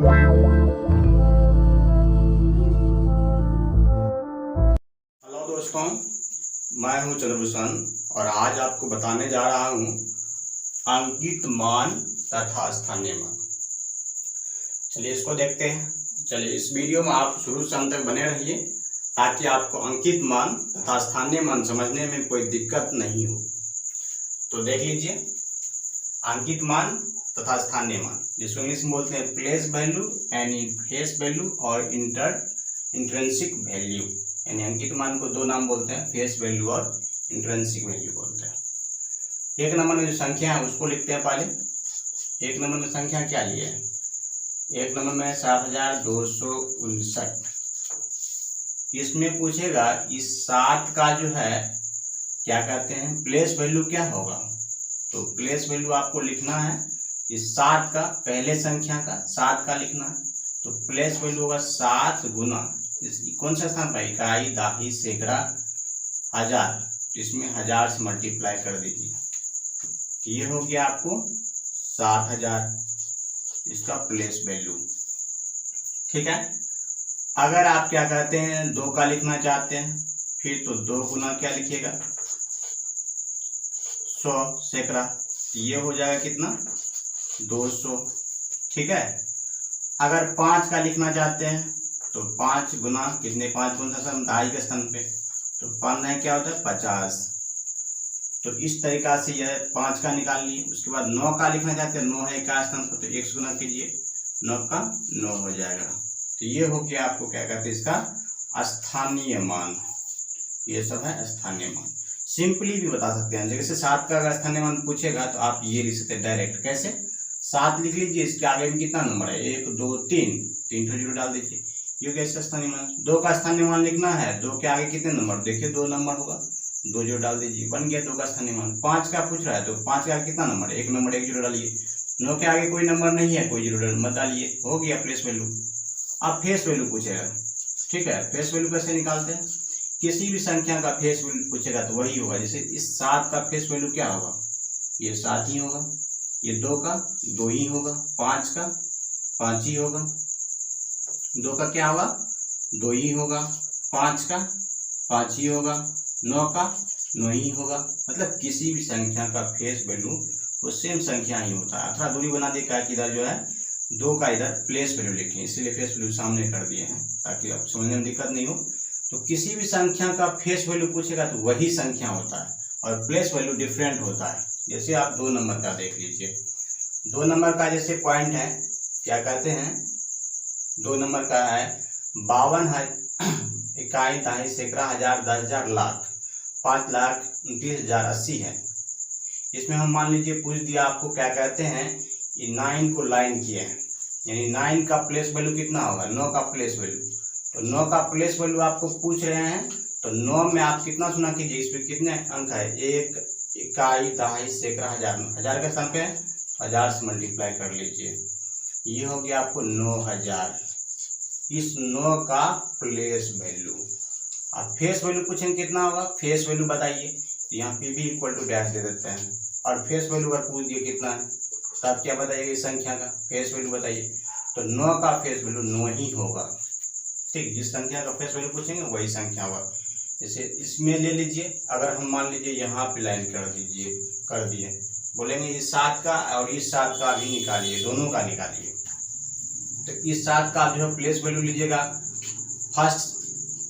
Hello दोस्तों, मैं हूं चंद्रभूषण और आज आपको बताने जा रहा हूं अंकित मान तथा स्थानीय मान। चलिए इसको देखते हैं। चलिए इस वीडियो में आप शुरू से अंत तक बने रहिए ताकि आपको अंकित मान तथा स्थानीय मान समझने में कोई दिक्कत नहीं हो। तो देख लीजिए, अंकित मान तथा स्थानीय मान, जिसको इंग्लिश में बोलते हैं place value and face value और इंट्रिंसिक वैल्यू। यानी अंकित मान को दो नाम बोलते हैं, फेस वैल्यू और इंट्रिंसिक वैल्यू बोलते हैं। एक नंबर में जो संख्या है उसको लिखते हैं पहले। एक नंबर में संख्या क्या लिए है? एक नंबर में 7259। इसमें पूछेगा इस 7 का जो है क्या कहते हैं, प्लेस वैल्यू क्या होगा। तो प्लेस वैल्यू आपको लिखना है इस 7 का, पहले संख्या का 7 का लिखना है। तो प्लेस वैल्यू होगा 7 गुना कौन सा स्थान पर, इकाई, दहाई, सैकड़ा, हजार। तो इसमें 1000 से मल्टीप्लाई कर दीजिए। ये हो गया आपको 7000 इसका प्लेस वैल्यू। ठीक है। अगर आप क्या कहते हैं 2 का लिखना चाहते हैं फिर तो 2 गुना क्या लिखिएगा 100 सैकड़ा। ये हो जाएगा कितना 200। ठीक है। अगर 5 का लिखना चाहते हैं तो 5 गुना कितने, 5 गुना दहाई के स्थान पे, तो 5 नहीं क्या होता है 50। तो इस तरीका से यह 5 का निकाल लिए। उसके बाद 9 का लिखना चाहते हैं, 9 है का स्थान पर, तो 100 गुना कीजिए, 9 का 9 हो जाएगा। तो ये हो गया आपको क्या कहते हैं इसका स्थानीय मान। ये सब है स्थानीय मान। सिंपली भी बता सकते हैं, जैसे 7 का अगर स्थानीय मान पूछेगा तो आप ये लिख सकते हैं डायरेक्ट। कैसे? 7 लिख लीजिए, इसके आगे में कितना नंबर है, 1 2 3, 3 ठो जीरो डाल दीजिए, ये कैसे स्थानीय मान। 2 का स्थानीय मान लिखना है, 2 के आगे कितने नंबर, देखिए 2 नंबर होगा, 2 जीरो डाल दीजिए, बन गया 2 का स्थानीय मान। 5 का पूछ रहा है तो 5 के आगे कितना नंबर है, 1 नंबर, 1 जीरो डालिए। 9 के आगे कोई नंबर नहीं है, कोई जीरो मत डालिए, हो गया प्लेस वैल्यू। अब फेस वैल्यू पूछेगा। ठीक है, फेस वैल्यू कैसे निकालते हैं, किसी भी संख्या का फेस वैल्यू पूछेगा तो वही होगा। जैसे इस 7 का फेस वैल्यू क्या होगा, ये 7 ही होगा। ये 2 का 2 ही होगा, 5 का 5 ही होगा, 2 का क्या होगा 2 ही होगा, 5 का 5 ही होगा, 9 का 9 ही होगा। मतलब किसी भी संख्या का फेस वैल्यू वो सेम संख्या ही होता है। थोड़ा दूरी बना दे क्या कि इधर जो है 2 का इधर प्लेस वैल्यू लिखें, इसलिए फेस वैल्यू सामने कर दिए हैं ताकि आप समझने में दिक्कत नहीं हो। तो किसी भी संख्या का फेस वैल्यू पूछेगा तो वही संख्या होता है और प्लेस वैल्यू डिफरेंट होता है। जैसे आप 2 नंबर का देख लीजिए, 2 नंबर का जैसे पॉइंट है, क्या कहते हैं 2 नंबर का है 52 इकाई, दहाई, सैकड़ा, हजार, 10,000, लाख, 5,29,080 है। इसमें हम मान लीजिए पूछ दिया आपको क्या कहते हैं, ये 9 को लाइन किए हैं, यानी 9 का प्लेस वैल्यू कितना होगा, 9 का प्लेस वैल्यू। तो 9 का प्लेस वैल्यू आपको पूछ रहे हैं, तो 9 में आप कितना सुना कीजिए, इसमें कितने अंक है, 1 इकाई, दहाई, सैकड़ा, हजार। 1000 के स्थान पे 1000 से मल्टीप्लाई कर लीजिए, ये हो गया आपको 9000। इस 9 का प्लेस वैल्यू। अब फेस वैल्यू पूछेंगे कितना होगा, फेस वैल्यू बताइए, तो यहाँ पे भी इक्वल टू डैश दे देते हैं। और फेस वैल्यू अगर पूछ दिए कितना है तो आप क्या बताइए, संख्या का फेस वैल्यू बताइए। तो 9 का फेस वैल्यू 9 ही होगा। ठीक, जिस संख्या का फेस वैल्यू पूछेंगे वही संख्या होगा। जैसे इसमें ले लीजिए, अगर हम मान लीजिए यहाँ पे लाइन कर दीजिए, कर दिए, बोलेंगे इस 7 का और इस 7 का भी निकालिए, दोनों का निकालिए। तो इस 7 का जो है प्लेस वैल्यू लीजिएगा, फर्स्ट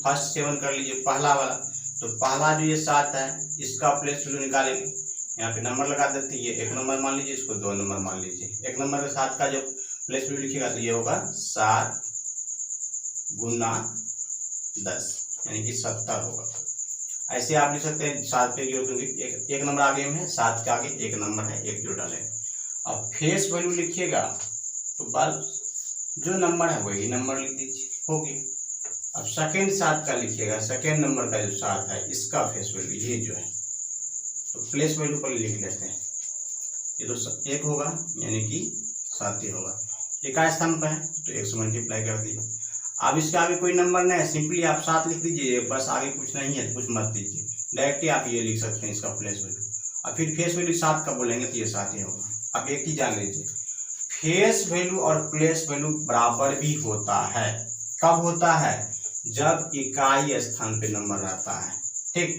7 कर लीजिए, पहला वाला। तो पहला जो ये 7 है इसका प्लेस वैल्यू निकालेंगे, यहाँ पे नंबर लगा देते हैं, ये 1 नंबर मान लीजिए, इसको 2 नंबर मान लीजिए। 1 नंबर में 7 का जो प्लेस वैल्यू लिखिएगा तो ये होगा 7 गुना 10, यानी कि 70 होगा। ऐसे आप लिख सकते हैं 7 पे जीरो, क्योंकि एक नंबर आगे में है, 7 के आगे 1 नंबर है, 1 जीरो डालें। अब फेस वैल्यू लिखिएगा तो बस जो नंबर है वही नंबर लिख दीजिए, हो गया। अब सेकेंड 7 का लिखिएगा, सेकेंड नंबर का जो 7 है इसका फेस वैल्यू ये जो है, तो प्लेस वैल्यू पर लिख लेते हैं। ये तो 1 होगा, यानी कि 7 ही होगा। एक स्थान पर है तो 1 से मल्टीप्लाई कर दिए। अब इसके आगे कोई नंबर नहीं है, सिंपली आप 7 लिख दीजिए, बस आगे कुछ नहीं है, कुछ मत दीजिए, डायरेक्टली आप ये लिख सकते हैं इसका प्लेस वैल्यू। अब फिर फेस वैल्यू 7 का बोलेंगे तो ये 7 ही होगा। अब एक ही जान लीजिए, फेस वैल्यू और प्लेस वैल्यू बराबर भी होता है। कब होता है? जब इकाई स्थान पे नंबर रहता है, ठीक,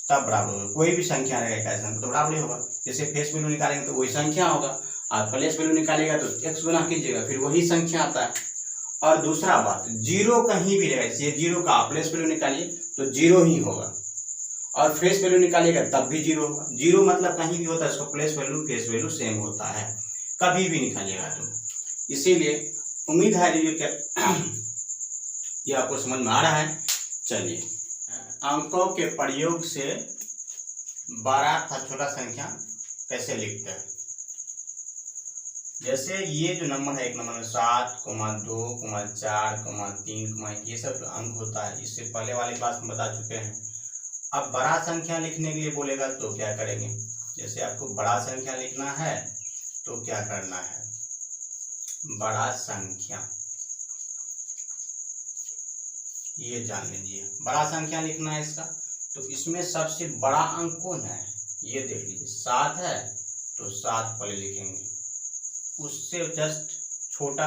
तब बराबर होगा। कोई भी संख्या रहेगा इकाई स्थान पे तो बराबर ही होगा। जैसे फेस वैल्यू निकालेंगे तो वही संख्या होगा, और प्लेस वैल्यू निकालेगा तो x गुना कीजिएगा फिर वही संख्या आता है। और दूसरा बात, जीरो कहीं भी रहेगा, जैसे जीरो का प्लेस वैल्यू निकालिए तो जीरो ही होगा, और फेस वैल्यू निकालिएगा तब भी जीरो होगा। जीरो मतलब कहीं भी होता है, इसको place value face value same होता है, कभी भी निकालिएगा तो। इसीलिए उम्मीद है ये आपको समझ में आ रहा है। चलिए, अंकों के प्रयोग से बड़ा तथा छोटा संख्या कैसे लिखते हैं। जैसे ये जो नंबर है, एक नंबर में 7, 2, 4, 3, ये सब जो अंक होता है, इससे पहले वाली बात हम बता चुके हैं। अब बड़ा संख्या लिखने के लिए बोलेगा तो क्या करेंगे? जैसे आपको बड़ा संख्या लिखना है तो क्या करना है? बड़ा संख्या ये जान लीजिए, बड़ा संख्या लिखना है इसका, तो इसमें सबसे बड़ा अंक कौन है ये देख लीजिए। 7 है तो 7 पहले लिखेंगे, उससे जस्ट छोटा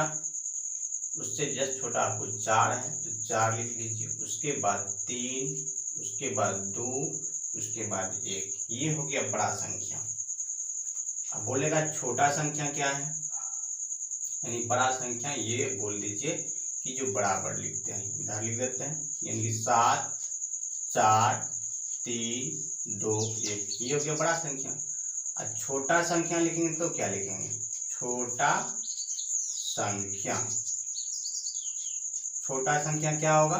आपको 4 है तो 4 लिख लीजिए, उसके बाद 3, उसके बाद 2, उसके बाद 1। ये हो गया बड़ा संख्या। अब बोलेगा छोटा संख्या क्या है, यानी बड़ा संख्या ये बोल दीजिए कि जो बराबर लिखते हैं, इधर लिख देते हैं, यानी 7, 4, 3, 2, 1, ये हो गया बड़ा संख्या। और छोटा संख्या लिखेंगे तो क्या लिखेंगे? छोटा संख्या क्या होगा?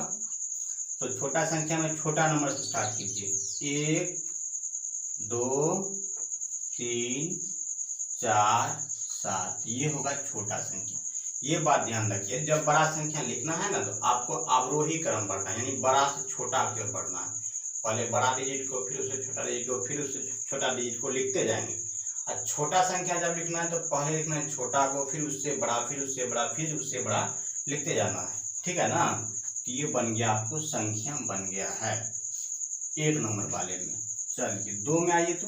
तो छोटा संख्या में छोटा नंबर से स्टार्ट कीजिए, 1, 2, 3, 4, 7, ये होगा छोटा संख्या। ये बात ध्यान रखिए, जब बड़ा संख्या लिखना है ना तो आपको अवरोही क्रम बढ़ना है, यानी बड़ा से छोटा की ओर बढ़ना है। पहले बड़ा डिजिट को, फिर उससे छोटा डिजिट को, फिर उससे छोटा डिजिट को लिखते जाएंगे। और छोटा संख्या जब लिखना है तो पहले लिखना है छोटा को, फिर उससे बड़ा, फिर उससे बड़ा, फिर उससे बड़ा लिखते जाना है, ठीक है ना। तो ये बन गया, आपको संख्या बन गया है 1 नंबर वाले में। चलिए 2 में आइए, तो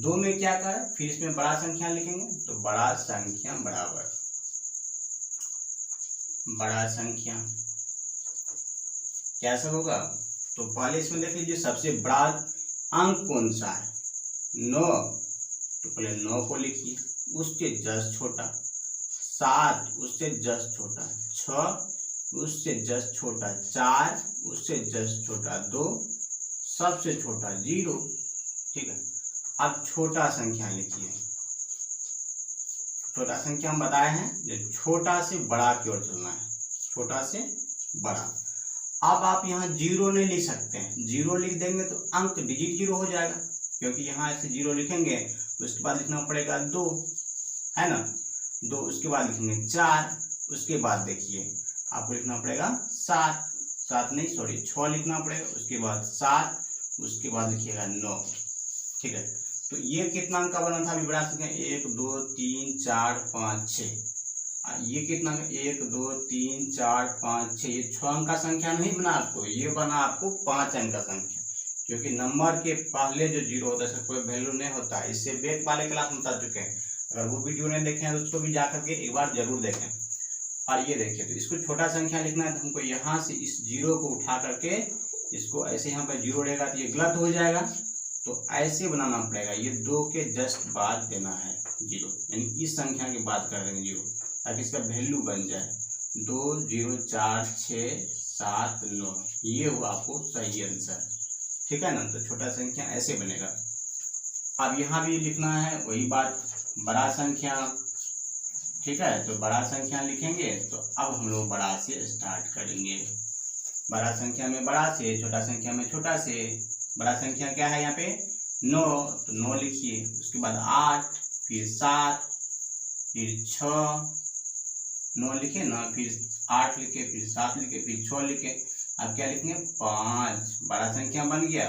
2 में क्या करें? फिर इसमें बड़ा संख्या लिखेंगे, तो बड़ा संख्या बराबर बड़ा संख्या कैसे होगा? तो पहले इसमें देख लीजिए सबसे बड़ा अंक कौन सा है? 9, तो पहले 9 को लिखिए, उससे जस्ट छोटा 7, उससे जस्ट छोटा 6, उससे जस्ट छोटा 4, उससे जस्ट छोटा 2, सबसे छोटा 0, ठीक है। अब छोटा संख्या लिखिए। छोटा संख्या हम बताए हैं जो छोटा से बड़ा की ओर चलना है, छोटा से बड़ा। अब आप यहाँ 0 नहीं लिख सकते हैं, 0 लिख देंगे तो अंक डिजिट 0 हो जाएगा, क्योंकि यहाँ ऐसे 0 लिखेंगे, उसके बाद लिखना पड़ेगा 2, है ना, 2, उसके बाद लिखेंगे 4, उसके बाद देखिए आपको लिखना पड़ेगा 6 लिखना पड़ेगा, उसके बाद 7, उसके बाद लिखिएगा 9, ठीक है। तो ये कितना अंक का बना था अभी बड़ा संख्या? 1, 2, 3, 4, 5, 6। ये कितना? 1, 2, 3, 4, 5, 6। ये 6 अंक का संख्या नहीं बना आपको, ये बना आपको 5 अंक का संख्या, क्योंकि नंबर के पहले जो 0 होता है इसका कोई वैल्यू नहीं होता है। इससे बैक वाले क्लास में बता चुके हैं, अगर वो वीडियो नहीं देखे हैं तो उसको भी जाकर के एक बार जरूर देखें। और ये देखिए, तो इसको छोटा संख्या लिखना है तो हमको यहाँ से इस 0 को उठा करके इसको ऐसे यहाँ पर 0 रहेगा तो ये गलत हो जाएगा, तो ऐसे बनाना पड़ेगा, ये 2 के जस्ट बाद देना है 0, यानी इस संख्या के बाद कर देंगे 0, ताकि इसका वैल्यू बन जाए 2, 0, 4, 6, 7, 9। ये हुआ आपको सही आंसर, ठीक है ना। तो छोटा संख्या ऐसे बनेगा। अब यहाँ भी लिखना है वही बात, बड़ा संख्या, ठीक है। तो बड़ा संख्या लिखेंगे तो अब हम लोग बड़ा से स्टार्ट करेंगे। बड़ा संख्या में बड़ा से, छोटा संख्या में छोटा से। बड़ा संख्या क्या है यहाँ पे? 9, तो 9 लिखिए, उसके बाद 8, फिर 7, फिर 6, 9 लिखे ना, फिर 8 लिखे, फिर 7 लिखे, फिर 6 लिखे। अब क्या लिखेंगे? 5। बड़ा संख्या बन गया।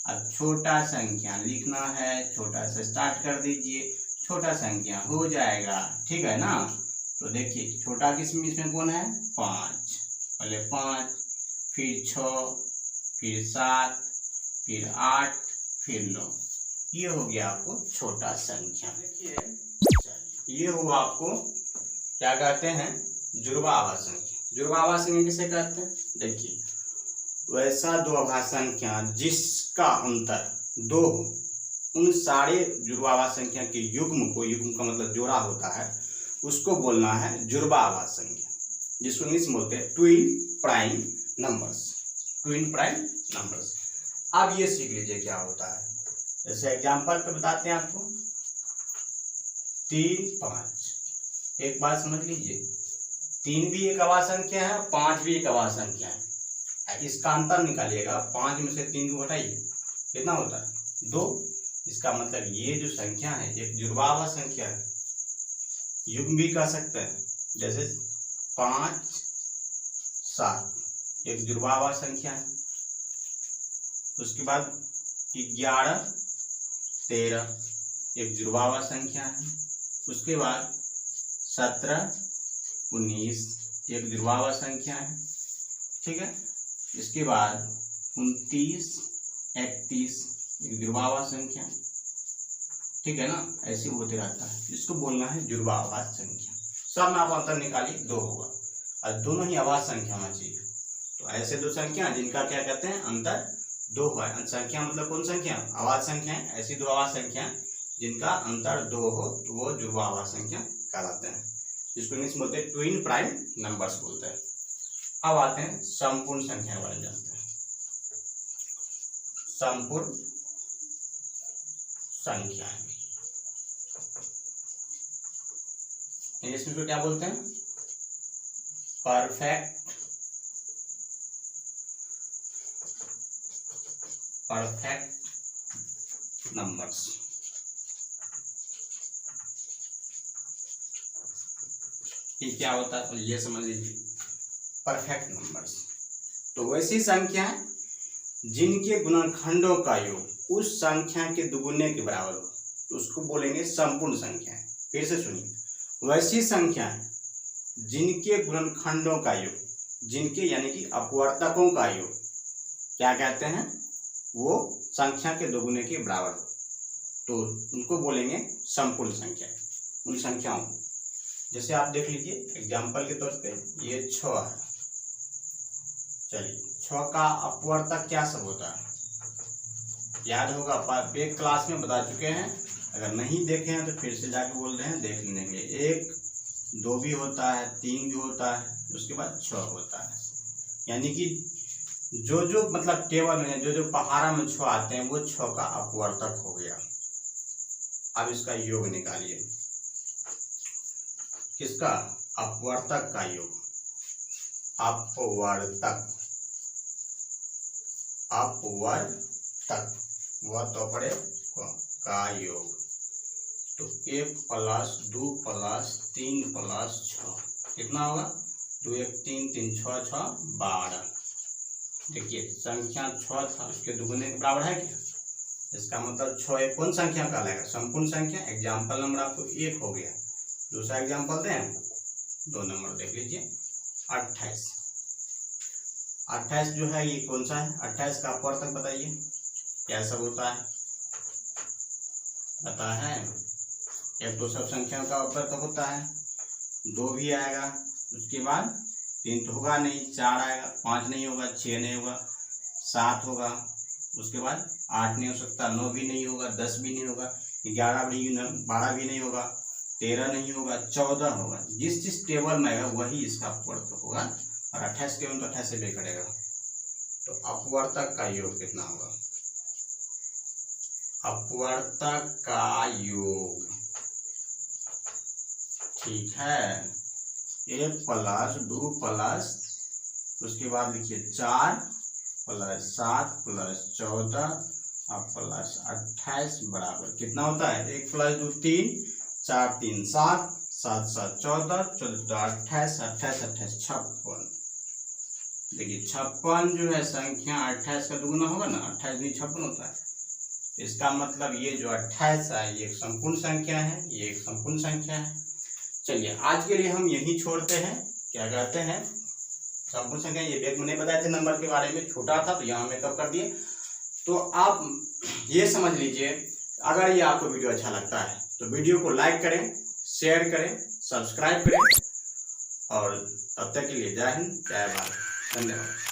अब छोटा संख्या लिखना है, छोटा से स्टार्ट कर दीजिए, छोटा संख्या हो जाएगा, ठीक है ना। तो देखिए छोटा किसमें, इसमें कौन है? 5। पहले 5, फिर 6, फिर 7, फिर 8, फिर 9। ये हो गया आपको छोटा संख्या। देखिए ये हुआ आपको क्या कहते हैं, जुड़वा आभास संख्या। जुड़वा आभास संख्या किसे कहते हैं? देखिए, वैसा दो आभास संख्या जिसका अंतर 2 हो, उन सारे जुड़वा आभास संख्या के युग्म को, युग्म का मतलब जोड़ा होता है, उसको बोलना है जुड़वा आभास संख्या, जिसको इंग्लिश में बोलते हैं twin prime numbers. Twin prime numbers. अब ये सीख लीजिए क्या होता है। जैसे एग्जांपल पे बताते हैं आपको, 3, 5। एक बात समझ लीजिए, 3 भी एक आभास संख्या है, 5 भी एक आभास संख्या है। इसका अंतर निकालिएगा, 5 में से 3 को घटाइए, कितना होता है? 2। इसका मतलब ये जो संख्या है एक जुड़वा आभास संख्या है, युग्म भी कह सकते हैं। जैसे 5, 7 एक जुड़वा आभास संख्या है। उसके बाद 11, 13 एक जुड़वा आभास संख्या है। उसके बाद 17, 19 एक जुड़वा आभास संख्या है। ठीक है। इसके बाद 29, 31 एक जुड़वा आभास संख्या। ठीक है ना, ऐसे होते रहता है। इसको बोलना है जुड़वा आभास संख्या। सब में आप अंतर निकालिए, 2 होगा और दोनों ही आभास संख्या होना चाहिए। तो ऐसे दो संख्या जिनका क्या कहते हैं, अंतर 2 है। संख्या मतलब कौन संख्या? आभास संख्या है। ऐसी दो आभास संख्या जिनका अंतर 2 हो तो वो जुड़वा आभास संख्या कहलाते हैं, जिसको इंग्लिश में बोलते हैं ट्विन प्राइम नंबर्स बोलते हैं। अब आते हैं संपूर्ण संख्या के बारे में जानते हैं। संपूर्ण संख्या इंग्लिश में क्या बोलते हैं? Perfect numbers. ये क्या होता है तो ये समझ लीजिए, परफेक्ट नंबर्स। तो वैसी संख्या जिनके गुणनखंडों का योग उस संख्या के दुगुने के बराबर हो, तो उसको बोलेंगे संपूर्ण संख्या। फिर से सुनिए, वैसी संख्या जिनके गुणनखंडों का योग, जिनके यानी कि अपवर्तकों का योग क्या कहते हैं, वो संख्या के दोगुने के बराबर हो, तो उनको बोलेंगे संपूर्ण संख्या। उन संख्याओं को जैसे आप देख लीजिए एग्जाम्पल के तौर पे, ये 6 है। चलिए, 6 का अपवर्तक क्या सब होता है याद होगा, एक क्लास में बता चुके हैं। अगर नहीं देखे हैं तो फिर से जाके बोल रहे हैं देख लेने के लिए। 1, 2 भी होता है, 3 भी होता है, उसके बाद 6 होता है। यानी कि जो मतलब टेबल में जो पहाड़ा में 6 आते हैं वो 6 का अपवर्तक हो गया। अब इसका योग निकालिए, किसका? अपवर्तक का योग। अपवर्तक वह तो पड़े का योग। तो 1 + 2 + 3 + 6 कितना होगा? 2, 1, 3, 3, 6, 6, 12। देखिए संख्या 6 था, उसके दुगुने के बराबर है क्या? इसका मतलब 6 एक कौन संख्या कहलाएगा? संपूर्ण संख्या। एग्जाम्पल नंबर आपको 1 हो गया। दूसरा एग्जाम्पल दें, 2 नंबर देख लीजिए, 28। 28 जो है ये कौन सा है? 28 का अपवर्तक बताइए क्या सब होता है? पता है? एक तो सब संख्याओं का अपवर्तक होता है, 2 भी आएगा, उसके बाद 3 तो होगा नहीं, 4 आएगा, 5 नहीं होगा, 6 नहीं होगा, 7 होगा, उसके बाद 8 नहीं हो सकता, 9 भी नहीं होगा, 10 भी नहीं होगा, 11 भी नहीं, 12 भी नहीं होगा, 13 नहीं होगा, 14 होगा। जिस टेबल में आएगा वही इसका अपवर्तक होगा। और 28 टेबल तो 28 से भी करेगा। तो अपवर्तक का योग कितना होगा? अपवर्तक का योग, ठीक है, 1 + 2 + उसके बाद लिखिए 4 + 7 + 14 + 28 बराबर कितना होता है? 1 + 2 3, 4 3 7, 7 7 14, 14 28, 28 28 56। देखिए 56 जो है संख्या 28 का दुगुना होगा ना, 28 भी 56 होता है। इसका मतलब ये जो 28 है ये एक संपूर्ण संख्या है, ये एक संपूर्ण संख्या है। चलिए आज के लिए हम यही छोड़ते हैं। क्या कहते हैं? संपूर्ण संख्या। ये एक मैंने बताए थे नंबर के बारे में, छोटा था तो यहाँ मेकअप कर दिए। तो आप ये समझ लीजिए, अगर ये आपको वीडियो अच्छा लगता है तो वीडियो को लाइक करें, शेयर करें, सब्सक्राइब करें और तब तक के लिए जय हिंद, जय भारत, धन्यवाद।